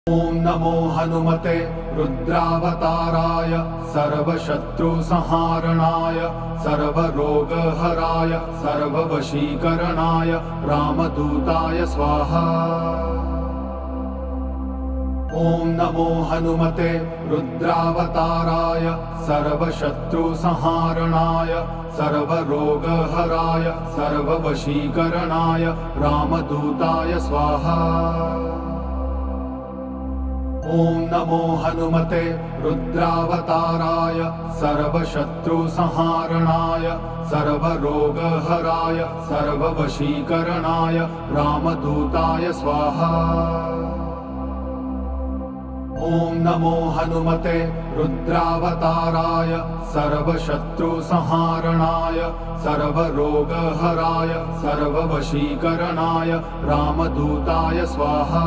ॐ नमो हनुमते रुद्रावताराय सर्वशत्रुसंहारणाय सर्वरोगहराय सर्ववशीकरणाय रामदूताय स्वाहा। ॐ नमो हनुमते रुद्रावताराय सर्वशत्रुसंहारणाय सर्वरोगहराय सर्ववशीकरणाय रामदूताय स्वाहा। ॐ नमो हनुमते रुद्रावताराय सर्वशत्रुसंहारणाय सर्वरोगहराय सर्ववशीकरणाय रामदूताय स्वाहा। ॐ नमो हनुमते रुद्रावताराय सर्वशत्रुसंहारणाय सर्वरोगहराय सर्ववशीकरणाय रामदूताय स्वाहा।